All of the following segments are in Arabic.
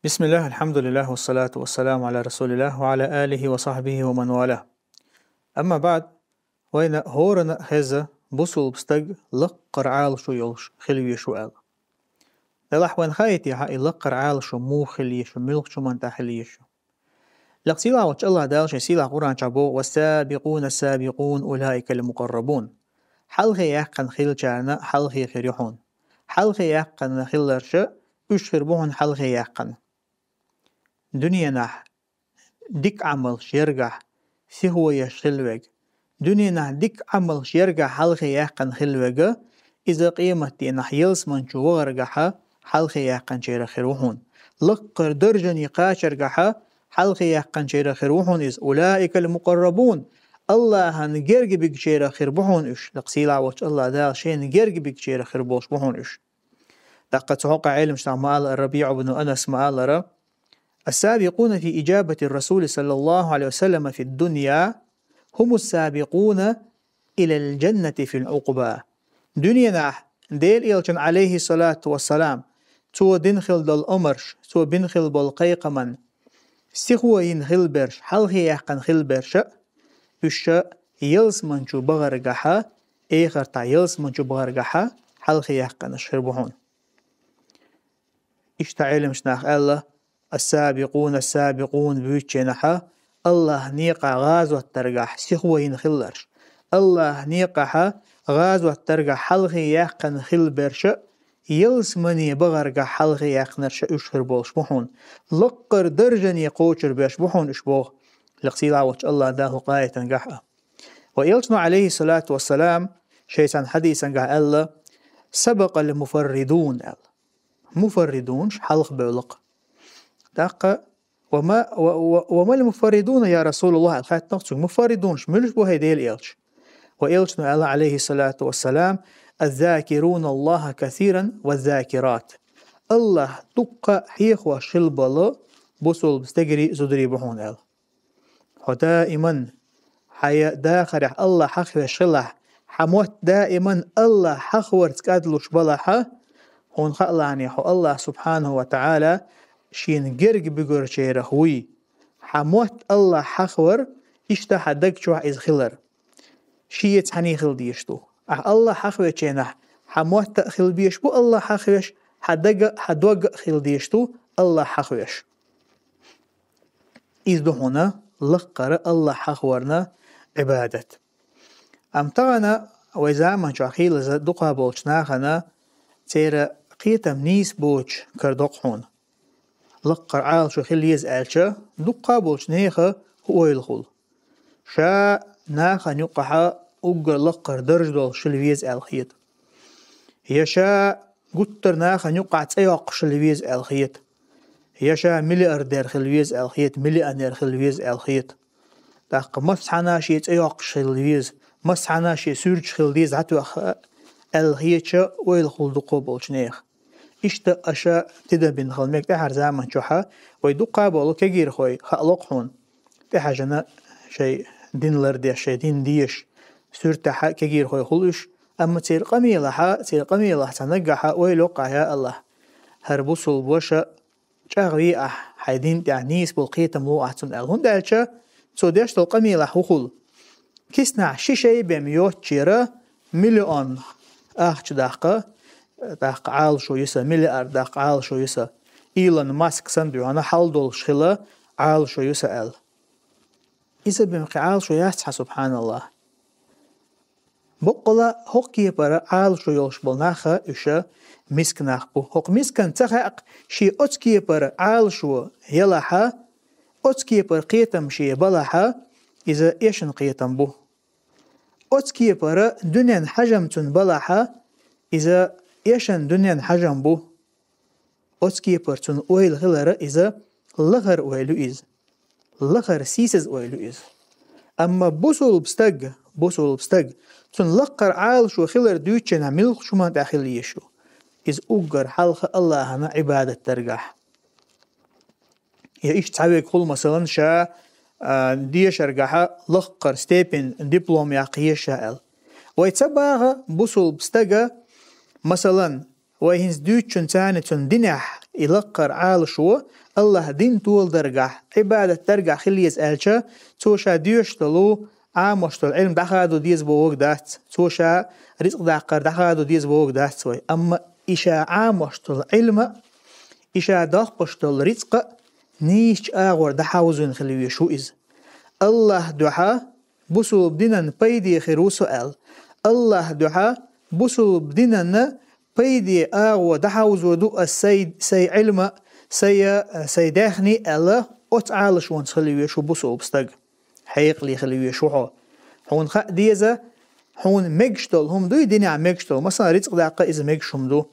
بسم الله الحمد لله والصلاة والسلام على رسول الله وعلى آله وصحبه ومن والاه. أما بعد، وين هورنا هذا بوصل بستق لقر عال شو يلش خلوي شو قال دلح وين خايتي هاي لقر عال شو مو خلي شو ملك شو من تحلي شو لقسيلا وش الله دال شي سيلا قرآن شابو والسابقون السابقون أولئك المقربون حلخي يحقن خيل جارنا حلخي خيريحون حلخي يحقن خيلرش أشخربوهن حلخي يحقن دنيا نح ديك عمل شيرجح سهو يشخلوج دنيا نح ديك عمل شيرجح حلخي يحقن خلوجه إذا قيمة نح يلس من شوغرجحه حلخي يحقن شير خيروهون لقر درجة نقاش رجحه حلخي يحقن شير خيروهون إذ أولئك المقربون الله نجرج بيك شير خيربوهون إيش لقسيلا وش الله دال شيء نجرج بيك شير خيربوش بوهون إيش لقد توقع علم شتعمال الربيع بن أنس مال السابقون في إجابة الرسول صلى الله عليه وسلم في الدنيا هم السابقون إلى الجنة في العقبى دنيا ديل إلشن عليه الصلاة والسلام تو دنخل دل أمرش تو بنخل بالقيق من سيخو ينخل برش حلخي يحقن خل برش بش يلس منشو بغرقها إيخر تا يلس منشو بغرقها حلخي يحقن شربهون اشتعلم شناخ الله السابقون السابقون بيتشنحا الله نيقع غازو الترقح سيخوين خلرش الله نيقع غازو الترقح حلغي يحقن خل برش يلس مني بغرقح حلغي يحقنرش اشهر بولش بحون لقر درجن يقوشر بيش بحون اشبوه لقسيلا وش الله داه قاية نقحة وإلتنا عليه الصلاة والسلام شيطان حديثا قال الله سبق المفردون مفردون حلق بولق دقة وما المفردون يا رسول الله الخات نقص مفردون ملش بو هيدي الإلش وإلشنا الله عليه الصلاة والسلام الذاكرون الله كثيرا والذاكرات الله دقة حيخ وشلبلا بوصل بستجري زدري بحون ال ودائما حيا داخل الله حق وشلح حموت دائما الله حق ورتكادلوش بلحه هون خلاني حو الله سبحانه وتعالى شين جرج بجور شيره خوي حموت الله حخور اشتح دك شو عايز خلر شيت حني خل ديشتو الله حخوي شينه حموت خل بيش بو الله حخويش حدوق خل ديشتو الله حخويش إذ هنا لقر الله حخورنا عبادة أمتغنا وإذا ما شاخيل دقها بولشناخنا تيرا قيتم نيس بوش كردقحون لقر عال شو خل يزعلش دقا بولش نيخه هو يلخل شا ناخا نقحا أقر لقر درج دول شل يزعل خيط هي شا قطر ناخا نقع تياق شل يزعل خيط هي شا ملياردير خل يزعل خيط مليانير خل يزعل خيط داق مسحنا شي تياق شل يز مسحنا شي سورج خل يز عتو الخيط ويلخل دقو بولش نيخ إشتا أشا تدا بين خلمك تحر زمان شوحا ويدقا بولو كجير خوي خلقحون تحجنا شيء دين لردي شيء دين ديش سورتا كجير خوي خلوش أما تير قميلة تنقحا ويلوقع يا الله هربوصل بوشا شاغوي حيدين تعنيس بالقيتم لو أحسن الهون دالشا توديش القميلة حخول كيسنا شي بميوت شيرا مليون داقة داق عال شو يسا مليار داق عال شو يسا إيلون ماسك سندو أنا حال دول شخلا عال شو يسا ال إذا بمقي عال شو يسحى سبحان الله بقلا هوكي برا عال شو يلش بالناخا إشا مسك ناخبو هوك مسكن تخاق شي أتكي برا عال شو يلاحا أتكي بر قيتم شي بلاحا إذا إيشن قيتم بو أتكي برا دنيا حجمتن بلاحا إذا إيشان دنيا حجم بو أتكي برتون أويل غلرة إذا لغر أويلو إز لغر سيسز أويلو إز أما بوصل بستق تون لقر عال شو خلر دوتشن عملق شو ما داخل يشو إز أقر حلق الله هنا عبادة ترجح يا إيش تعبي كل مثلا شا ديش أرجحها لقر ستيبن دبلوم يعقيش شائل ويتبعها بوصل بستقة مثلا وهنز دوتشن تاني تون دنيح يلقر عال شو الله دين طول درجة عبادة درجة خليز ألشة توشا ديوش تلو عاموش تل علم دخادو ديز بوق دات توشا رزق دقر دخادو ديز بوق دات سوي أما إشا عاموش تل علم إشا دقش تل رزق نيش آغور دحاوزون خليه شو إز الله دعا بسو بدنا بيدي خيرو سؤال الله دعا بسو بدنا بيدي آغو دحاوزو دو السيد سي علم سي داخني الله أتعالش وان خليه شو بسو بستق حيق لي خليه شو هون خا ديزا هون مجشتل هم دوي دنيا مجشتل مثلا رزق دقة إذا مجشم دو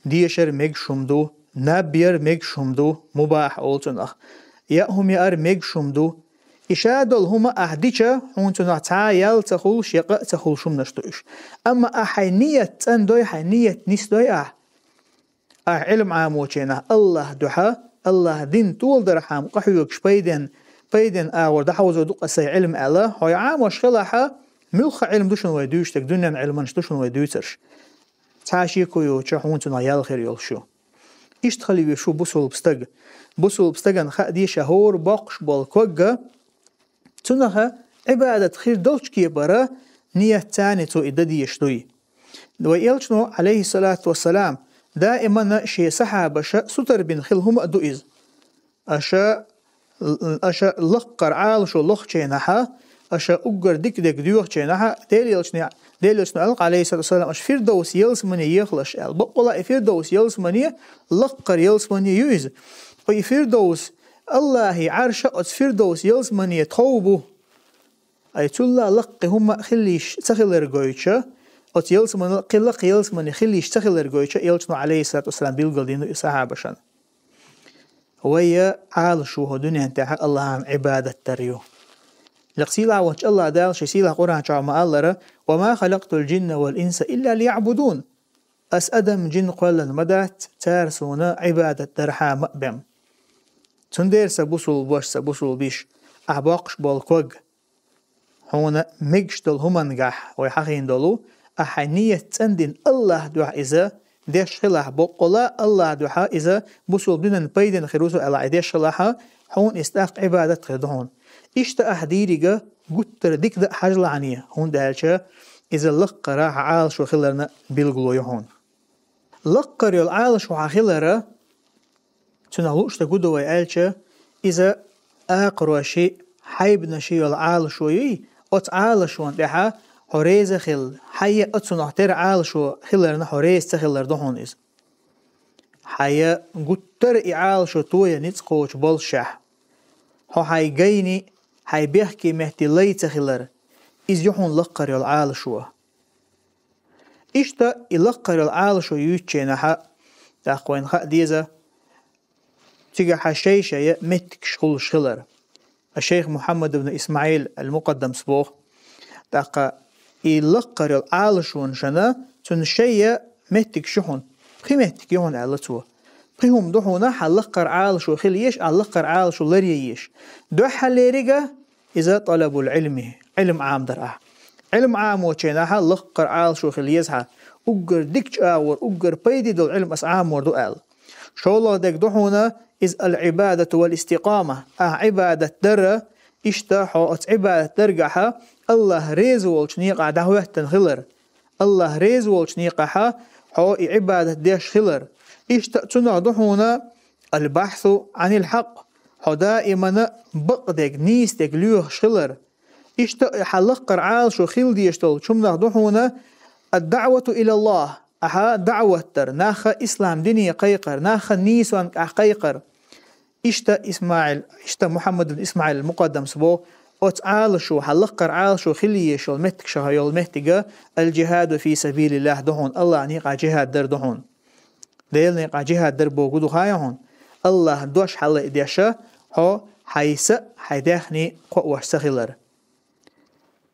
ديشر مجشم دو نبير مجشم دو مباح أولتن أخ يا هم يار مجشم دو إشادل هما أهديشة هون تنا تعايل تخول شقة تخول شم نشتوش أما أحينية أندوي حينية نسدوي علم عاموشينا الله دحا الله دين طول درحام قحيوكش بيدن آور دحوزو دقة سي علم الله هاي عاموش خلاحا ملخ علم دوشن ويدوشتك دنيا علمانش دوشن ويدوشترش تعاشي كويو تشاحون تنا يال خير يلشو إيش تخلي شو بوصل بستغن خا دي شهور باقش بالكوغا تنها عبادة خير دوش كي برا نية تاني تو إددي يشتوي ويلشنو عليه الصلاة والسلام دائما شي صحابة ستر بن خلهم أدوئز أشا لقر عالشو لخشينها أشا أقر ديك ديوخشينها ديليلشنو ألق عليه الصلاة والسلام أش فردوس يلسمني يخلش بقولا فردوس يلسمني لقر يلسمني يوز ويفردوس الله عرشة فردوس يلسمني توبو أي تلا لق هم خليش تخلر جويتشا أت يلسمن قلق يلسمني خليش تخلر جويتشا يلشنو عليه الصلاة والسلام بيلقلدينو صحابشان ويا عالشو هدنيا انتهى الله عن عبادة تريو لقسيلا وش الله دال شسيلا قرآن شعما الله وما خلقت الجن والإنس إلا ليعبدون أس أدم جن قولا مدات تارسونا عبادة درحا مأبم تندير سبوسول بيش أحباقش بالكوغ هونا مجشتل همانجح ويحقين دولو أحنية تندين الله دعا إذا ديش خلاح بقلا الله دعا إذا بوصول بنا بيدن خروسو على ديش خلاحا هون استاق عبادة خدهون إشتا أحديريغا قتر ديك دا حاجة لعنية هون دالشا إذا لقرا عالشو خلرنا بيلغلو يهون لقر يول عالشو خلرا تنهلوش تقودو ويالشا إذا آقروا شيء حيبنا شيء يول عالشو يي أت عالشو اندحا حريز خل حيا أتسو نحتر عالشو خلرنا حريز تخلر دهون إذ حيا قتر إعالشو تويا نتقوش بالشح هو حي جيني حي بيحكي مهتي ليت خلر إذ يحون لقر العالشوا إشتا يلقر العالشوا يوتشينها تاقوين خا ديزا تيجا حشيشة متك شغل شغلر الشيخ محمد بن إسماعيل المقدم سبوخ تاقا يلقر العالشوا شنا تنشية متك شحون بخي مهتك يهون علتوا بهم دحونا حلقر عالشو خليش علقر عالشو لرييش دو حليريغا إذا طلبوا العلم علم عام درعه علم عام وچيناها لقر عالشو خليزها أقر ديكش آور أقر بيدي دو العلم أسعام وردو آل شو الله ديك دحونا إذ العبادة والاستقامة عبادة در اشتاحو عبادة درقها الله ريزو والشنيقع دهوه تنخلر الله ريزو والشنيقها حو عبادة ديش خلر اشتأتنا دحونا البحث عن الحق هو دائما بقدك نيستك ليوه شلر اشتأ حلقر عالشو خيل ديشتل شمنا دحونا الدعوة إلى الله أها دعوة تر ناخ إسلام ديني قيقر ناخ نيسوان قيقر اشتا محمد بن إسماعيل المقدم سبو أت عالشو حلقر عالشو خليشو المتك شهيو المهتقة الجهاد في سبيل الله دحون الله نيقع جهاد در دحون ديل نيقع جهاد در بوغدو هايهون الله دوش حل إديشا هو حيسا حيداخني قوة سخلر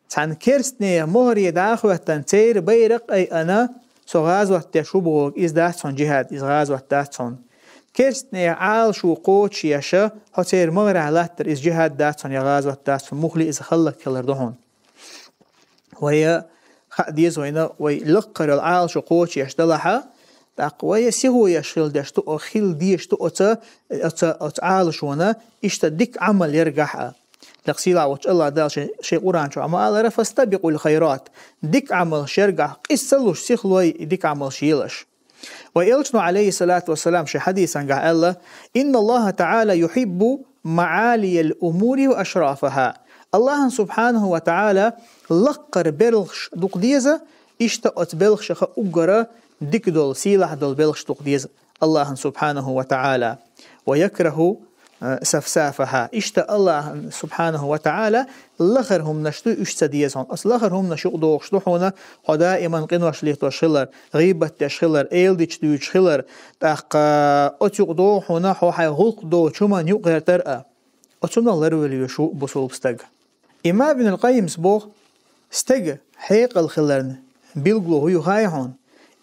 تان كيرستني مهري داخوة تنتير بيرق أي أنا سو غازوة تشوبوغ إز داتسون جهاد إز غازوة داتسون كيرستني عال شو قوتش يشا هو تير مغري علاتر إز جهاد داتسون يا غازوة داتسون مخلي إز خلق كلر دهون وهي خديز وينا ويلقر العال شو قوتش يشدلها تقوى سهو يشغل دشتو أو خيل ديشتو أتعال شونا ديك عمل يرجح لقسيلا وش الله دال شيء قرآن شو أما الله فاستبقوا الخيرات ديك عمل شرجح قصلوش سخلوي ديك عمل شيلش ويلشنو عليه الصلاة والسلام شي حديث عن الله إن الله تعالى يحب معالي الأمور وأشرافها الله سبحانه وتعالى لقر بلغش دقديزة اشتقت بلغش أقرأ ديك دول سيلح دول بلغش دقديزة الله سبحانه وتعالى ويكره سفسافها الله سبحانه وتعالى لخرهم نشتو اشتديزهم لخرهم نشق دوغش دوحونا دائما قنوش ليتو شلر غيبة تشخلر ايلديش دو شخلر تاق اتيق دوحونا حي غلق دو چومان يقهر ترأى اتونا لرولي يشو بصول بستق إما ابن القيم سبوغ استق حيق الخلرن بيلغلو هو هايحون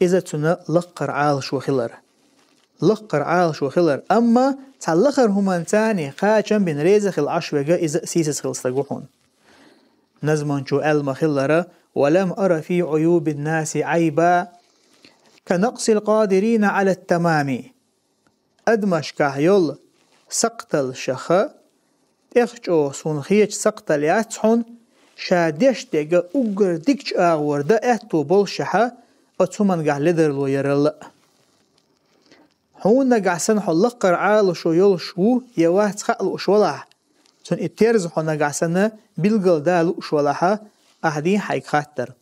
إذا تنا لقر عالش وخلر لقر عالش وخلر أما تعلقر همان تاني قاچن بين ريزخ العشوغة إذا سيسس خلصتقوحون نزمان شو ألم خلر ولم أرى في عيوب الناس عيبا كنقص القادرين على التمام أدمش كحيول سقتل شخا اخجو سونخيج سقتل ياتحون شادش ديگه اگر ديكش آورده اتو بولشحا اتومن قح لدر لو يرل هون نقعسن حلقر عال شو يول شو يواه تخقل اشولح تون اتيرز حو نقعسن بلغل دالو اشولحا احدين حيك خاتر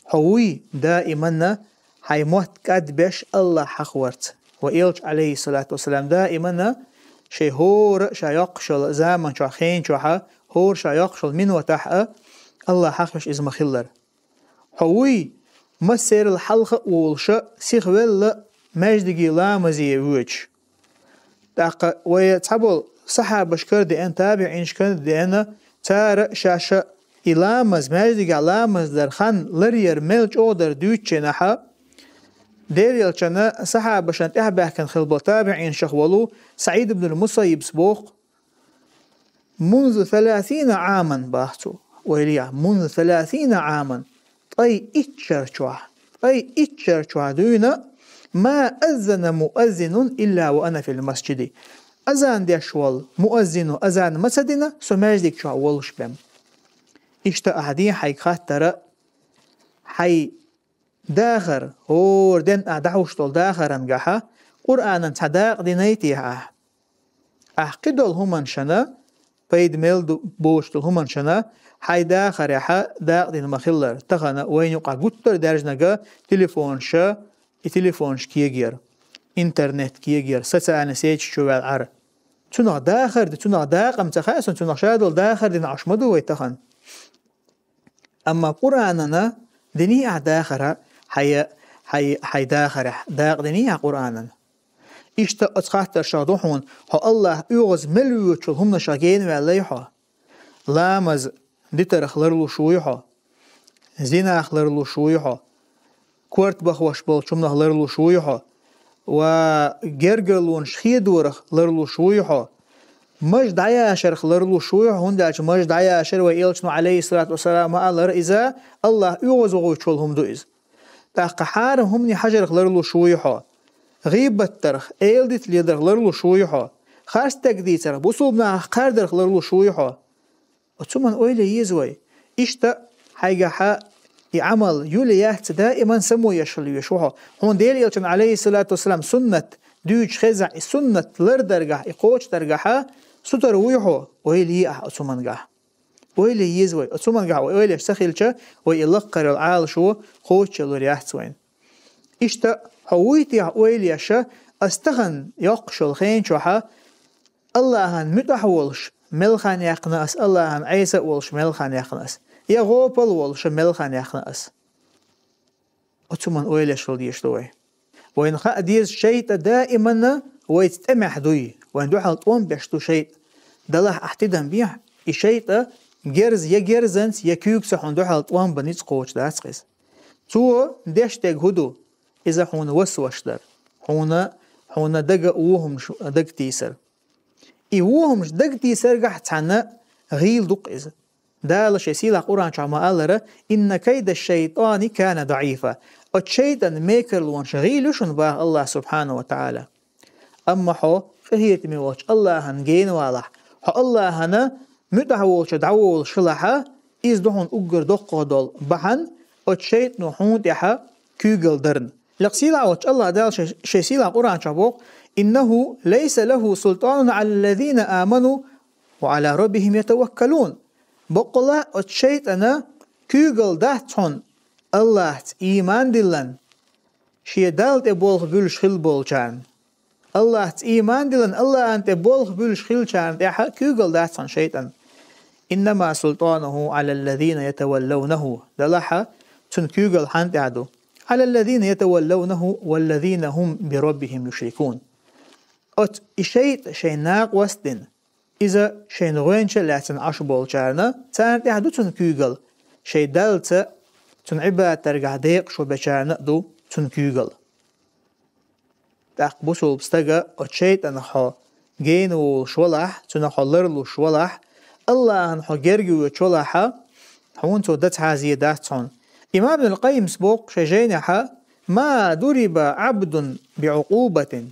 حوي دائما حي موت قد بش الله حخورت وإلج عليه الصلاة والسلام دائما شي هور شا يقشل زامن شا خين شوحا هور شا يقشل من وتحقا الله حقش إزم خلر حوي مسير الحلقة والشا سيخوال مجدقي لامزي ويج تاقا ويتحبول صحابة شكر دي ان تابعين شكر دي ان تار شاشا إلامز مجدقي لامز در خان لرير ملج اودر دوچي نحا ديريل چنا صحابة شانت احبه كان خلبو تابعين شخولو سعيد بن المسيب سبوق منذ 30 عاما باحتو ويليا منذ 30 عاما طي اتشر شوح دونا ما أذن مؤذن إلا وأنا في المسجد أذان دي شوال مؤذن أذان مسدنا سماجدك شوح والش بهم اشتا أحدين حي خاتر حي داخر هور دين أدعوشتول داخرا قحا قرآنا تداق دينيتيها أحقدول همان شنا بيد ميل بوشتول همان شنا حي داخر يحا داق دين مخلر تخنا وين يقع قطر درجنقا تليفونش كيجير انترنت كيجير ستانا سيج شوال عر تنغ داخر دي تنغ داقم تخاسن تنغ شادول داخر دين عشمدو ويتخن أما قرآننا ديني داخر حي داخر داق ديني قرآننا إشتا أتخاتر شادوحون هو الله يغز ملويوچل هم نشاقين والليحو لامز ديتر اخلرلو شويحو زينا اخلرلو شويحو كورت بخوش بول شمنا اخلرلو شويحو وغرغلون شخيدور اخلرلو شويحو مجد عياشر اخلرلو شويحو هنداش مجد عياشر وإلشنو عليه الصلاة والسلام ألر إذا الله يغزغوچل هم دوئز تاق حارم همني حجر اخلرلو شويحو غيبة ترخ ايلدت ليدر اخلرلو شويحو خارستك ديتر بوصوبنا قاردر اخلرلو شويحو وثم أولي يزوي إشتا حيجا عمل يوليات دائما سمو يشل يشوها هون ديل يلتن عليه الصلاة والسلام سنة دوج خزع سنة لردرجع إقوش درجها ستر ويحو أولي أثمن جا أولي يزوي أثمن جا أولي سخيلشة ويلقر العال شو خوش لرياحت وين إشتا حويتي أولي أشة استغن يقشل خين شوها الله هن متحولش ملخان يقناس الله هم عيسى ولش ملخان يقناس يا غوبل ولش ملخان يقناس أتمنى أولش وليشتوي وإن خاديز شيء دائما ويتمح دوي وإن دوحل طوم بيشتو شيء دلح احتدام بيه الشيء جرز يا جرزنس يا كيوكس حون دوحل طوم بنيت قوش داسقس تو دشتك هدو إذا حون وسوش در حون دق وهم دق تيسر إيوهمش دقتي سرقح تانا غيل دوق إذا دال شي سيلا قرآن شعما ألرا إن كيد الشيطان كان ضعيفا الشيطان ميكر لون شغيلوشن باه الله سبحانه وتعالى أما حو فهي تميوش الله هنجين والح حو الله هنا مدعوش دعوول شلحا إز دهون أجر دقة دول بحن الشيطان حون تحا كيغل درن لقسيلا وش الله دال شي سيلا قرآن شعبوق إنه ليس له سلطان على الذين آمنوا وعلى ربهم يتوكلون بقلا الشيطان كيغل دهتون الله إيمان دلن شي دالت بولخ بلش خل بولشان الله إيمان دلن الله أنت بولخ بلش خلشان دحا كيغل دهتون شيطان إنما سلطانه على الذين يتولونه دلحا تن كيغل حان تعدو على الذين يتولونه والذين هم بربهم يشركون أت إشيت شي ناق وستن إذا شي نغوينش لاتن عش بولشارنا تان تعدو تن كيغل شي دالت تن عباد ترقع ديق شو بشارنا دو تن كيغل تاق بوسول بستغا أت شيت أنحو جينو شولح تنحو لرلو شولح الله أنحو جرجو شولحا حون تو دت هذه داتون إمام ابن القيم سبوق شجينحا ما ضرب عبد بعقوبة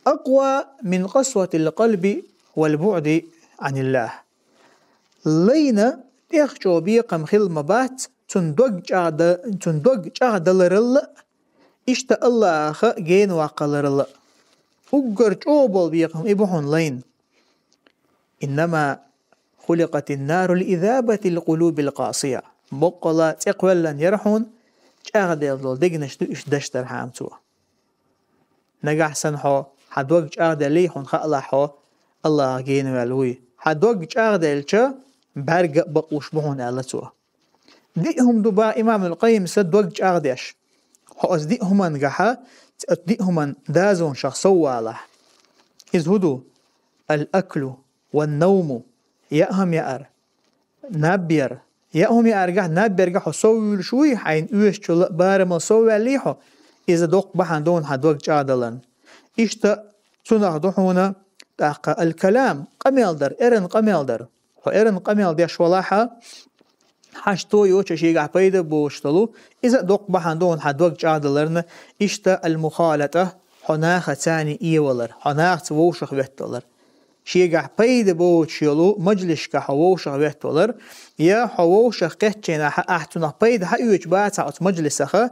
أقوى من قسوة القلب والبعد عن الله لينا تيخشو بيقم خل مبات تندوج لرل إشتا الله خ جين وقلرل أجر جوبل بيقم إبحون لين إنما خلقت النار لإذابة القلوب القاسية بقلا تقولا يرحون جاغد يضل دقنش إش دشتر حامتو نجح سنحو حدوج جاغد ليحون خألاحو الله جين والوي حدوج جاغد الچا برق بقوش بهون ألتو ديهم دبا إمام القيم سدوج جاغدش هو ديهم نجحا ديهم دازون شخصو والله إذ هدو الأكل والنوم يأهم يأر نابير يأهم يأرجع نابير جحو سوي شوي حين يوش شل بارم سوي ليحو إذا دوق بحن دون حدوق جادلن إشتا سنة دحونا تاق الكلام قميل در إرن قميل در هو إرن قميل ديش ولاحة حشتو يوش شيء بيد بوشتلو إذا دوق بحن دون حدوق جادلن إشتا المخالطة حناخ ثاني إيولر حناخ توشخ بيتلر شيء بيد بوشيلو مجلس كحووش بيتلر يا حووش قتشنا أحتنا بيد حيوش باتعت مجلسها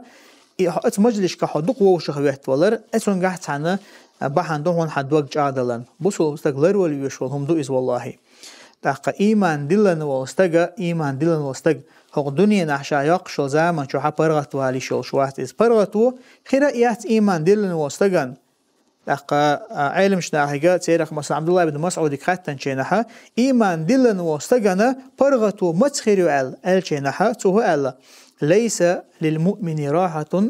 ات مجلس كحدوق ووش بيتلر أتون قحتنا بحن دون حدوق جادلن بوسو استغلر وليشولهم دو إز والله تاق إيمان دلن واستجا إيمان دلن واستج هو الدنيا نحشا يقشل زمان شو حبرغت والي شول شوات إز برغتو خيرات إيمان دلن واستجن تاق علم شناحيقا تيرخ مثلا عبد الله بن مسعود كحتن شينحا إيمان دلن واستجن برغتو متخيرو أل شينحا توهو أل ليس للمؤمن راحة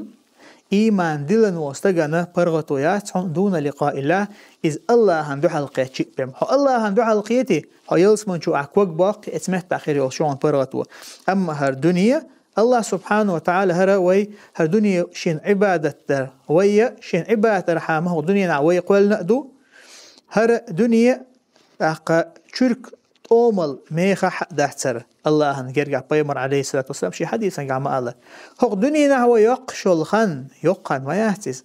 إيمان دلن واستجن برغتو ياتحون دون لقاء الله إذ الله هندو حلقية شئبهم هو الله هندو حلقيتي هو يلسمن شو أكوك باقي اتمهت بأخير يلشون برغتو أما هر دنيا الله سبحانه وتعالى هر وي هر دنيا شين عبادة در وي شين عبادة رحامه دنيا نعوي قول نأدو هر دنيا أقا شرك أومل ميخا حق دهتر الله هنجرجع بيمر عليه الصلاة والسلام شي حديثا قام الله هو دنيا نعوي يقشل خن يقن ما يهتز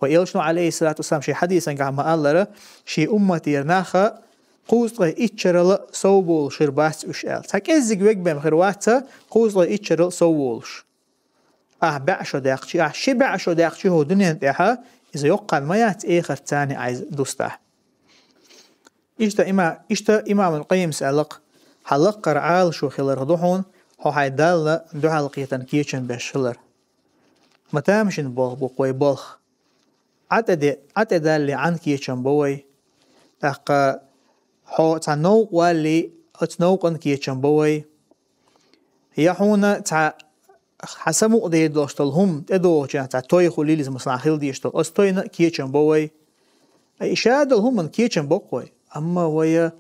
ويلشنو عليه الصلاة والسلام شي حديثا قام الله شي أمتي يرناخا قوزغي إتشرل صوبول شربات وشال تاكيزيق ويقبم خرواتا قوزغي إتشرل صوبولش بعشو داقشي شي بعشو داقشي هو دنيا انتحا إذا يقن ما يهت إيخر تاني عايز دوسته إشتا إمام القيم سألق حلق قرعال شو خلر دوحون هو حيدال دو حلقيتن كيشن بشلر متامشن بوغ بوغوي بوغ عتد اللي عن كيشن بوي أقا هو تنوق واللي اتنوقن كيشن بوي يحونا تا حسمو دي دوشتلهم تدو تا توي خليل مثلا خيل ديشتل استوينا كيشن بوي إشاد هم من كيشن بوقوي أما ويا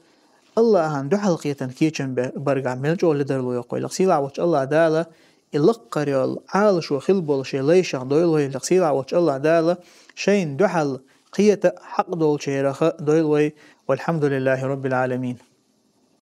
الله هندو حلقيتن كيشن برقع ملجو لدرلو يقوي لقسيلا وش الله دالا اللقر عالش وخلبول شي ليش دويلوي لقسيلا وش الله دالا شين دحل قية حق دول شيرخ دويلوي والحمد لله رب العالمين.